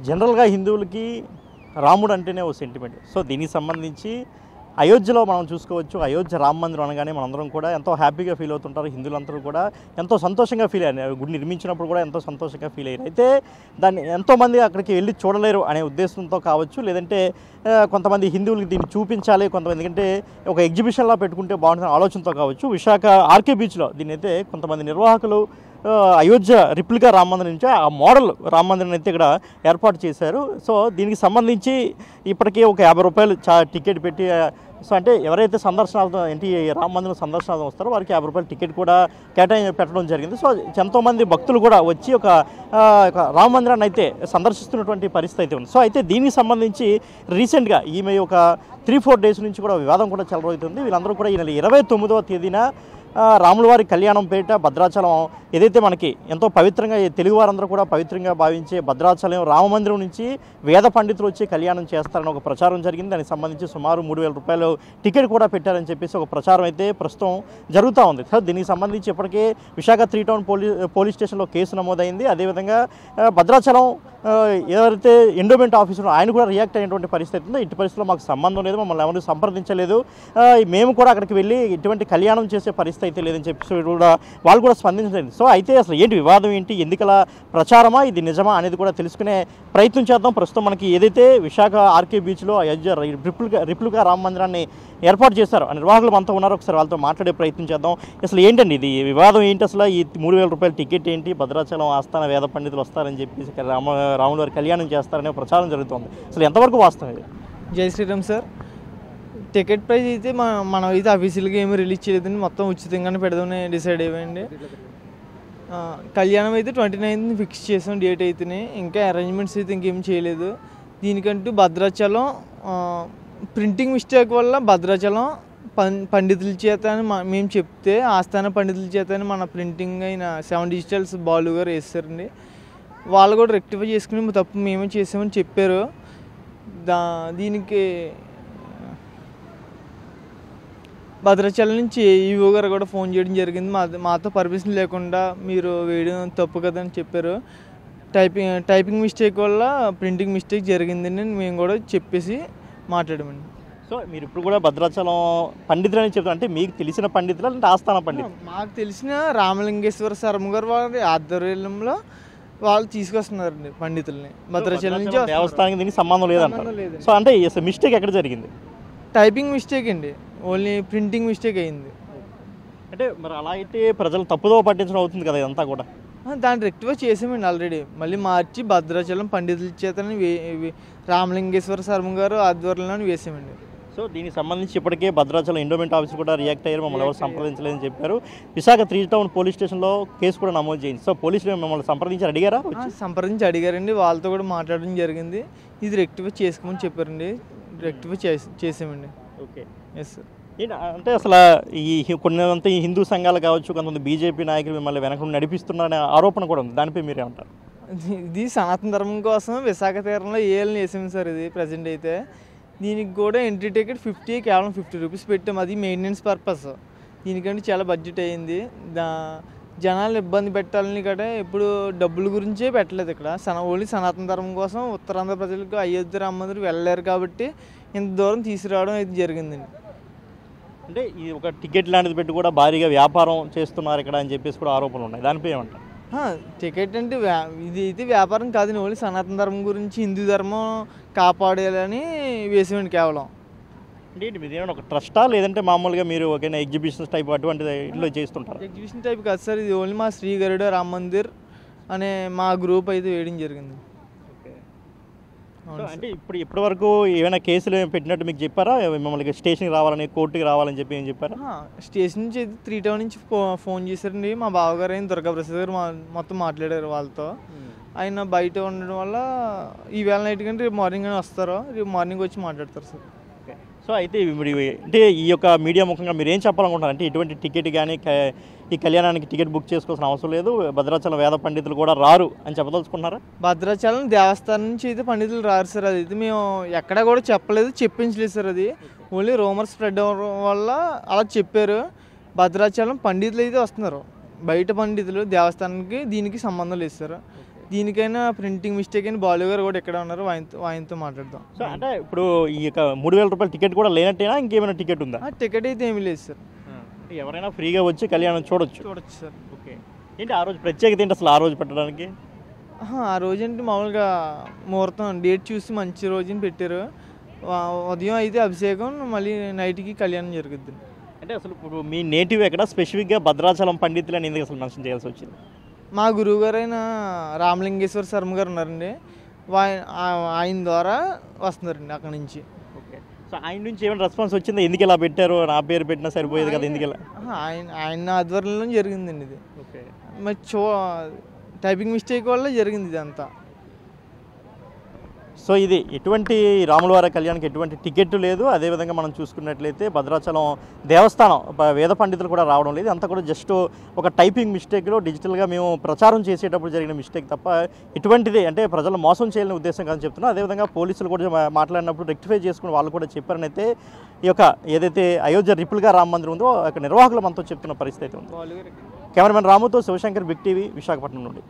జనరల్గా హిందువులకి రాముడు అంటేనే ఓ సెంటిమెంట్. సో దీనికి సంబంధించి అయోధ్యలో మనం చూసుకోవచ్చు. అయోధ్య రామ మందిరం అనగానే మనందరం కూడా ఎంతో హ్యాపీగా ఫీల్ అవుతుంటారు. హిందువులందరూ కూడా ఎంతో సంతోషంగా ఫీల్ అయ్యారు. గుడి నిర్మించినప్పుడు కూడా ఎంతో సంతోషంగా ఫీల్ అయ్యారు. అయితే దాన్ని ఎంతోమంది అక్కడికి వెళ్ళి చూడలేరు అనే ఉద్దేశంతో కావచ్చు, లేదంటే కొంతమంది హిందువులకి దీన్ని చూపించాలి, కొంతమంది ఎందుకంటే ఒక ఎగ్జిబిషన్లా పెట్టుకుంటే బాగుంటుంది ఆలోచనతో కావచ్చు. విశాఖ ఆర్కే బీచ్లో దీన్ని అయితే కొంతమంది నిర్వాహకులు అయోధ్య రిప్లికా రామ మందిరం నుంచి ఆ మోడల్ రామ మందిరం అయితే ఇక్కడ ఏర్పాటు చేశారు. సో దీనికి సంబంధించి ఇప్పటికీ ఒక ₹50 టికెట్ పెట్టి, సో అంటే ఎవరైతే సందర్శనార్థం ఏంటి రామ మందిరం సందర్శనార్థం వస్తారో వారికి ₹50 టికెట్ కూడా పెట్టడం జరిగింది. సో ఎంతోమంది భక్తులు కూడా వచ్చి ఒక రామ మందిరాన్ని అయితే సందర్శిస్తున్నటువంటి పరిస్థితి అయితే ఉంది. సో అయితే దీనికి సంబంధించి రీసెంట్గా ఈమె ఒక 3-4 డేస్ నుంచి కూడా వివాదం కూడా చెలరవుతుంది. వీళ్ళందరూ కూడా ఈ నెల 29వ తేదీన రాములవారి కళ్యాణం పేట భద్రాచలం ఏదైతే మనకి ఎంతో పవిత్రంగా తెలుగు వారందరూ కూడా పవిత్రంగా భావించే భద్రాచలం రామమందిరం నుంచి వేద పండితులు వచ్చి కళ్యాణం చేస్తారని ఒక ప్రచారం జరిగింది. దానికి సంబంధించి సుమారు ₹3,000 టికెట్ కూడా పెట్టారని చెప్పేసి ఒక ప్రచారం అయితే ప్రస్తుతం జరుగుతూ ఉంది. సో దీనికి సంబంధించి ఇప్పటికే విశాఖ 3 టౌన్ పోలీస్ స్టేషన్లో కేసు నమోదైంది. అదేవిధంగా భద్రాచలం ఎవరైతే ఎండోమెంట్ ఆఫీసర్ ఆయన కూడా రియాక్ట్ అయినటువంటి పరిస్థితి ఉందో, ఇటు పరిస్థితిలో మాకు సంబంధం లేదు, మమ్మల్ని ఎవరు సంప్రదించలేదు, మేము కూడా అక్కడికి వెళ్ళి ఇటువంటి కళ్యాణం చేసే పరిస్థితి అయితే లేదని చెప్పి కూడా వాళ్ళు కూడా స్పందించలేదు. సో అయితే అసలు ఏంటి వివాదం ఏంటి, ఎందుకలా ప్రచారమా, ఇది నిజమా అనేది కూడా తెలుసుకునే ప్రయత్నం చేద్దాం. ప్రస్తుతం మనకి ఏదైతే విశాఖ ఆర్కే బీచ్లో అయోధ్య రిప్లికా రామ మందిరాన్ని ఏర్పాటు చేశారో ఆ నిర్వాహకులు మనతో ఉన్నారు. ఒకసారి వాళ్ళతో మాట్లాడే ప్రయత్నం చేద్దాం. అసలు ఏంటండి ఇది వివాదం ఏంటి, అసలు ఈ ₹3,000 టికెట్ ఏంటి, భద్రాచలం ఆస్థాన వేద పండితులు వస్తారని చెప్పేసి రాముల వారి కళ్యాణం చేస్తారనే ప్రచారం జరుగుతుంది. అసలు ఎంతవరకు వాస్తవం ఇది? జై శ్రీరామ్ సార్. టికెట్ ప్రైస్ అయితే మనం అయితే అఫీషియల్గా ఏమీ రిలీజ్ చేయలేదని మొత్తం ఉచితంగానే పెడదామని డిసైడ్ అయ్యండి. కళ్యాణం అయితే 29th ఫిక్స్ చేసాం డేట్ అయితేనే, ఇంకా అరేంజ్మెంట్స్ అయితే ఇంకేం చేయలేదు. దీనికంటూ భద్రాచలం ప్రింటింగ్ మిస్టేక్ వల్ల భద్రాచలం పండితుల చేత అని మేము చెప్తే ఆస్థాన పండితుల చేత అని మన ప్రింటింగ్ అయిన 7 డిజిటల్స్ బాలు గారు వేస్తారండి. వాళ్ళు కూడా రెక్టిఫై చేసుకుని తప్పు మేమే చేసామని చెప్పారు. దీనికి భద్రాచలం నుంచి ఈవో గారు కూడా ఫోన్ చేయడం జరిగింది. మాతో పర్మిషన్ లేకుండా మీరు వేయడం తప్పు కదా అని చెప్పారు. టైపింగ్ మిస్టేక్ వల్ల ప్రింటింగ్ మిస్టేక్ జరిగిందని మేము కూడా చెప్పేసి మాట్లాడామండి. సో మీరు ఇప్పుడు కూడా భద్రాచలం పండితులు అని చెప్తారు, అంటే మీకు తెలిసిన పండితులు అంటే ఆస్థాన పండితులు? మాకు తెలిసిన రామలింగేశ్వర శర్మ గారు వారి ఆధ్వర్యంలో వాళ్ళు తీసుకొస్తున్నారండి పండితుల్ని. భద్రాచలం నుంచి దేవస్థానానికి దీనికి సంబంధం లేదంటారు. సో అంటే మిస్టేక్ ఎక్కడ జరిగింది? టైపింగ్ మిస్టేక్ అండి, ఓన్లీ ప్రింటింగ్ మిస్టేక్ అయింది. అంటే మరి అలా అయితే ప్రజలు తప్పుదో పట్టించడం అవుతుంది కదా ఇదంతా కూడా. దాన్ని రెక్టిఫై చేసామండి ఆల్రెడీ. మళ్ళీ మార్చి భద్రాచలం పండితుల చేతని రామలింగేశ్వర శర్మ గారు ఆధ్వర్యంలో వేసామండి. సో దీనికి సంబంధించి ఇప్పటికే భద్రాచలం ఎండోమెంట్ ఆఫీసర్ కూడా రియాక్ట్ అయ్యారు, మమ్మల్ని ఎవరు సంప్రదించలేదని చెప్పారు. విశాఖ 3 టౌన్ పోలీస్ స్టేషన్లో కేసు కూడా నమోదు చేయింది. సో పోలీసులు మమ్మల్ని సంప్రదించి అడిగారా? సంప్రదించి అడిగారండి, వాళ్ళతో కూడా మాట్లాడడం జరిగింది. ఇది రెక్టిఫై చేసుకోమని చెప్పారండి, రెక్టిఫై చేసామండి. Okay, yes sir. అంటే అసలు కొంతమంది హిందూ సంఘాలు కావచ్చు, కొంతమంది బీజేపీ నాయకులు మిమ్మల్ని వెనక నడిపిస్తున్నారనే ఆరోపణ కూడా ఉంది, దానిపై మీరేమంటారు? ఇది సనాతన ధర్మం కోసం విశాఖ తీరంలో ఏళ్ళని వేసాము సార్. ఇది ప్రజెంట్ అయితే దీనికి కూడా ఎంట్రీ టికెట్ కేవలం ₹50 పెట్టాం. అది మెయింటెనెన్స్ పర్పస్. దీనికంటే చాలా బడ్జెట్ అయ్యింది. జనాలు ఇబ్బంది పెట్టాలని కూడా ఎప్పుడు డబ్బుల గురించే పెట్టలేదు ఇక్కడ. ఓన్లీ సనాతన ధర్మం కోసం ఉత్తరాంధ్ర ప్రజలకు అయోధ్య రామ మందిరం వెళ్ళలేరు కాబట్టి ఇంత దూరం తీసుకురావడం అయితే జరిగిందండి. అంటే ఈ ఒక టికెట్ లాంటిది పెట్టి కూడా భారీగా వ్యాపారం చేస్తున్నారు ఇక్కడ అని చెప్పేసి కూడా ఆరోపణలు ఉన్నాయి, దానిపై ఏమంటారు? టికెట్ అంటే ఇది అయితే వ్యాపారం కాదు, ఓన్లీ సనాతన ధర్మం గురించి హిందూ ధర్మం కాపాడాలని వేసేవండి కేవలం. అంటే మీది ఏమైనా ఒక ట్రస్టా, లేదంటే మామూలుగా మీరు ఒక ఎగ్జిబిషన్స్ టైప్ అటువంటి ఇట్లా చేస్తుంటారు? ఎగ్జిబిషన్ టైప్ కాదు సార్, ఇది ఓన్లీ మా శ్రీ గరుడ రామ మందిర్ అనే మా గ్రూప్ అయితే వేయడం జరిగింది. అంటే ఇప్పటి వరకు ఏమైనా కేసులు పెట్టినట్టు మీకు చెప్పారా? మిమ్మల్ని స్టేషన్కి రావాలని, కోర్టుకి రావాలని చెప్పి ఏం చెప్పారా? స్టేషన్ నుంచి 3 టౌన్ నుంచి ఫోన్ చేశారండి. మా బావగారు అయిన దుర్గాప్రసాద్ గారు మొత్తం మాట్లాడారు వాళ్ళతో. ఆయన బయట ఉండడం వల్ల ఈవేళ నైట్ కంటే రేపు మార్నింగ్ అని వస్తారు, రేపు మార్నింగ్ వచ్చి మాట్లాడతారు సార్. సో అయితే ఇప్పుడు అంటే ఈ యొక్క మీడియా ముఖంగా మీరు ఏం చెప్పాలనుకుంటారు? అంటే ఇటువంటి టికెట్ కానీ ఈ కళ్యాణానికి టికెట్ బుక్ చేసుకోవాల్సిన అవసరం లేదు, భద్రాచలం వేద పండితులు కూడా రారు అని చెప్పదలుచుకున్నారా? భద్రాచలం దేవస్థానం నుంచి అయితే పండితులు రారు సార్. అది అయితే మేము ఎక్కడా కూడా చెప్పలేదు, చెప్పించలేదు సార్. అది ఓన్లీ రూమర్ స్ప్రెడ్ అవ్వడం వల్ల అలా చెప్పారు. భద్రాచలం పండితులు అయితే వస్తున్నారు, బయట పండితులు దేవస్థానానికి దీనికి సంబంధం లేదు సార్. దీనికైనా ప్రింటింగ్ మిస్టేక్ అని బాలు గారు కూడా ఎక్కడ ఉన్నారు, ఆయనతో మాట్లాడదాం. సో అంటే ఇప్పుడు ఈ యొక్క 3,000 రూపాయల టికెట్ కూడా లేనట్టేనా, ఇంకేమైనా టికెట్ ఉందా? టికెట్ అయితే ఏమీ లేదు సార్, అంటే ఎవరైనా ఫ్రీగా వచ్చి కళ్యాణం చూడొచ్చు. సార్. ఓకే, ఏంటి ఆ రోజు ప్రత్యేకత ఏంటి అసలు ఆ రోజు పెట్టడానికి? ఆ రోజు అంటే మామూలుగా ముహూర్తం డేట్ చూసి మంచి రోజుని పెట్టారు. ఉదయం అయితే అభిషేకం, మళ్ళీ నైట్కి కళ్యాణం జరుగుద్ది. అంటే అసలు ఇప్పుడు మీ నేటివ్ ఎక్కడ, స్పెసిఫిక్గా భద్రాచలం పండితులు అని ఎందుకు అసలు మెన్షన్ చేయాల్సి వచ్చింది? మా గురువు గారైన రామలింగేశ్వర శర్మ గారు ఉన్నారండి, ఆయన ద్వారా వస్తున్నారండి అక్కడ నుంచి. ఓకే, సో ఆయన నుంచి ఏమైనా రెస్పాన్స్ వచ్చిందా? ఎందుకు ఇలా పెట్టారు, నా పేరు పెట్టినా సరిపోయేది కదా, ఎందుకు ఇలా? ఆయన ఆధ్వర్యంలో జరిగిందండి ఇది. ఓకే, మరి టైపింగ్ మిస్టేక్ వల్ల జరిగింది ఇదంతా. సో ఇది ఎటువంటి రాములవారి కళ్యాణ్కి ఎటువంటి టికెట్ లేదు. అదేవిధంగా మనం చూసుకున్నట్లయితే భద్రాచలం దేవస్థానం వేద పండితులు కూడా రావడం లేదు. అంతా కూడా జస్ట్ ఒక టైపింగ్ మిస్టేక్లో డిజిటల్గా మేము ప్రచారం చేసేటప్పుడు జరిగిన మిస్టేక్ తప్ప ఎటువంటిది అంటే ప్రజలు మోసం చేయాలని ఉద్దేశం కాదని చెప్తున్నాం. అదేవిధంగా పోలీసులు కూడా మాట్లాడినప్పుడు రెక్టిఫై చేసుకుని వాళ్ళు కూడా చెప్పారని అయితే ఈ యొక్క ఏదైతే అయోధ్య రిపుల్గా రామ మందిరం ఉందో అక్కడ నిర్వాహకులు మనతో చెప్తున్న పరిస్థితి ఉంది. కెమెరామెన్ రాముతో శివశంకర్, బిగ్ టీవీ, విశాఖపట్నం నుండి.